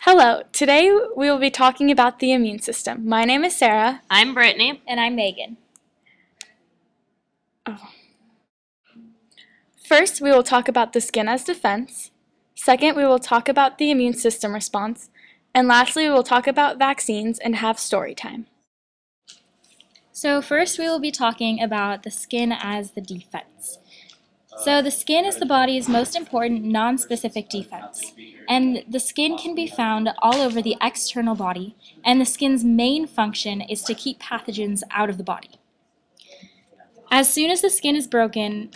Hello, today we will be talking about the immune system. My name is Sarah. I'm Brittany. And I'm Megan. First, we will talk about the skin as defense. Second, we will talk about the immune system response. And lastly, we will talk about vaccines and have story time. So first we will be talking about the skin as the defense. So the skin is the body's most important non-specific defense, and the skin can be found all over the external body, and the skin's main function is to keep pathogens out of the body. As soon as the skin is broken,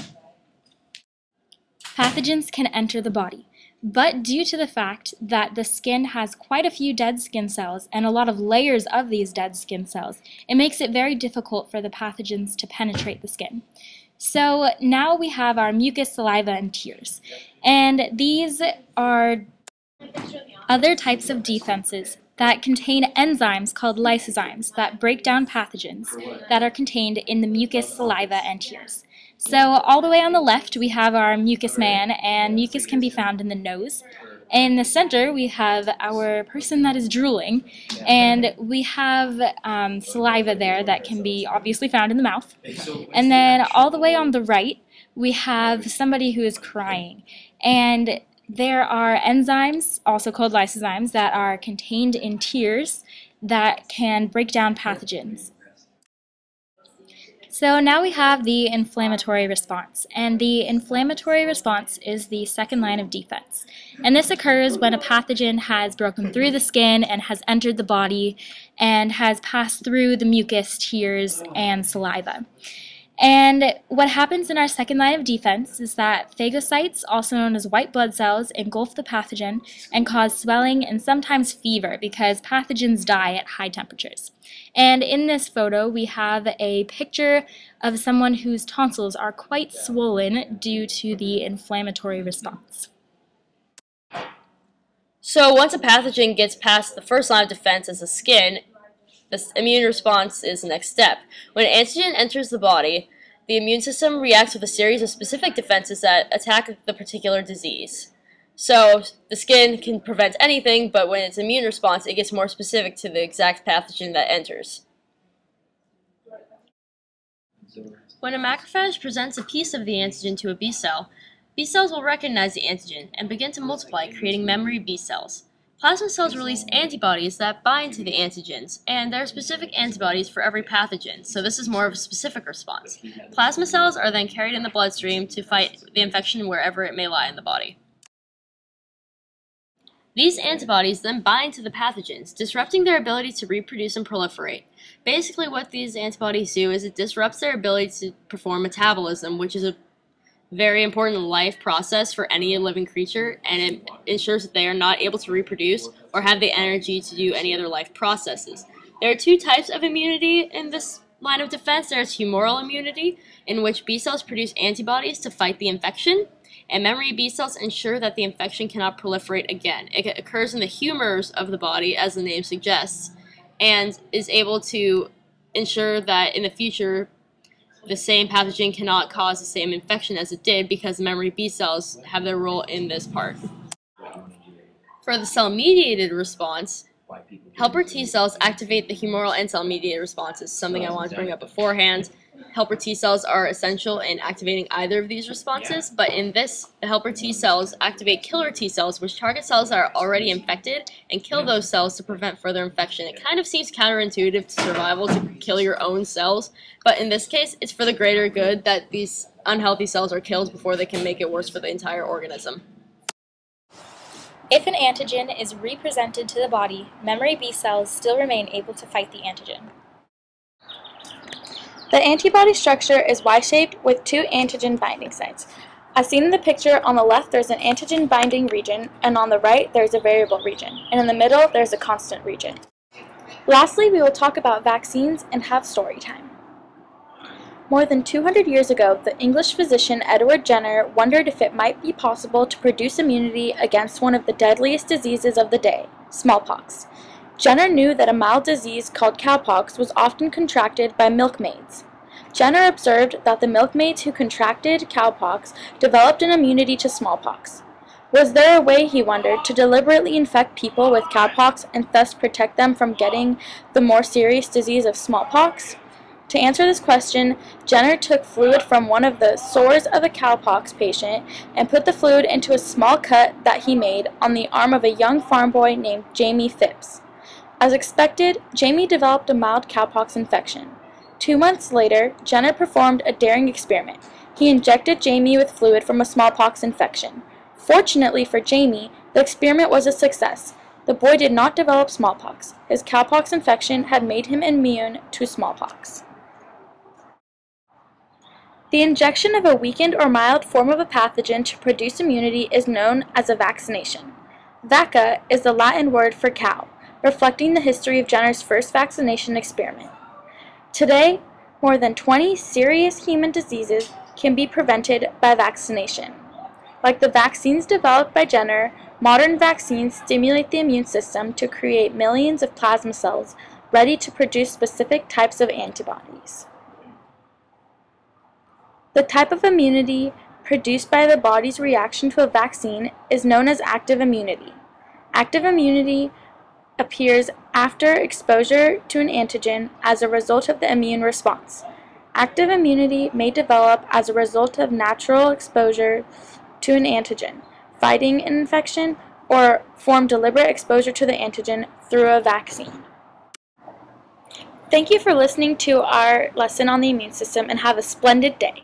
pathogens can enter the body, but due to the fact that the skin has quite a few dead skin cells and a lot of layers of these dead skin cells, it makes it very difficult for the pathogens to penetrate the skin. So now we have our mucus, saliva, and tears. And these are other types of defenses that contain enzymes called lysozymes that break down pathogens that are contained in the mucus, saliva, and tears. So all the way on the left we have our mucus man, and mucus can be found in the nose. In the center we have our person that is drooling, and we have saliva there that can be obviously found in the mouth. And then all the way on the right we have somebody who is crying, and there are enzymes, also called lysozymes, that are contained in tears that can break down pathogens. So now we have the inflammatory response, and the inflammatory response is the second line of defense. And this occurs when a pathogen has broken through the skin and has entered the body and has passed through the mucus, tears, and saliva. And what happens in our second line of defense is that phagocytes, also known as white blood cells, engulf the pathogen and cause swelling and sometimes fever because pathogens die at high temperatures. And in this photo we have a picture of someone whose tonsils are quite swollen due to the inflammatory response. So once a pathogen gets past the first line of defense as the skin, the immune response is the next step. When an antigen enters the body, the immune system reacts with a series of specific defenses that attack the particular disease. So the skin can prevent anything, but when it's immune response, it gets more specific to the exact pathogen that enters. When a macrophage presents a piece of the antigen to a B cell, B cells will recognize the antigen and begin to multiply, creating memory B cells. Plasma cells release antibodies that bind to the antigens, and there are specific antibodies for every pathogen, so this is more of a specific response. Plasma cells are then carried in the bloodstream to fight the infection wherever it may lie in the body. These antibodies then bind to the pathogens, disrupting their ability to reproduce and proliferate. Basically what these antibodies do is it disrupts their ability to perform metabolism, which is a very important life process for any living creature, and it ensures that they are not able to reproduce or have the energy to do any other life processes. There are two types of immunity in this line of defense. There is humoral immunity, in which B cells produce antibodies to fight the infection, and memory B cells ensure that the infection cannot proliferate again. It occurs in the humors of the body, as the name suggests, and is able to ensure that in the future the same pathogen cannot cause the same infection as it did, because memory B cells have their role in this part. For the cell-mediated response, helper T cells activate the humoral and cell-mediated responses, something I wanted to bring up beforehand. Helper T cells are essential in activating either of these responses, but in this, the helper T cells activate killer T cells, which target cells that are already infected and kill those cells to prevent further infection. It kind of seems counterintuitive to survival to kill your own cells, but in this case, it's for the greater good that these unhealthy cells are killed before they can make it worse for the entire organism. If an antigen is represented to the body, memory B cells still remain able to fight the antigen. The antibody structure is Y-shaped with two antigen binding sites. As seen in the picture, on the left there's an antigen binding region, and on the right there's a variable region, and in the middle there's a constant region. Lastly, we will talk about vaccines and have story time. More than 200 years ago, the English physician Edward Jenner wondered if it might be possible to produce immunity against one of the deadliest diseases of the day, smallpox. Jenner knew that a mild disease called cowpox was often contracted by milkmaids. Jenner observed that the milkmaids who contracted cowpox developed an immunity to smallpox. Was there a way, he wondered, to deliberately infect people with cowpox and thus protect them from getting the more serious disease of smallpox? To answer this question, Jenner took fluid from one of the sores of a cowpox patient and put the fluid into a small cut that he made on the arm of a young farm boy named Jamie Phipps. As expected, Jamie developed a mild cowpox infection. 2 months later, Jenner performed a daring experiment. He injected Jamie with fluid from a smallpox infection. Fortunately for Jamie, the experiment was a success. The boy did not develop smallpox. His cowpox infection had made him immune to smallpox. The injection of a weakened or mild form of a pathogen to produce immunity is known as a vaccination. Vacca is the Latin word for cow, reflecting the history of Jenner's first vaccination experiment. Today, more than 20 serious human diseases can be prevented by vaccination. Like the vaccines developed by Jenner, modern vaccines stimulate the immune system to create millions of plasma cells ready to produce specific types of antibodies. The type of immunity produced by the body's reaction to a vaccine is known as active immunity. Active immunity appears after exposure to an antigen as a result of the immune response. Active immunity may develop as a result of natural exposure to an antigen, fighting an infection, or from deliberate exposure to the antigen through a vaccine. Thank you for listening to our lesson on the immune system, and have a splendid day.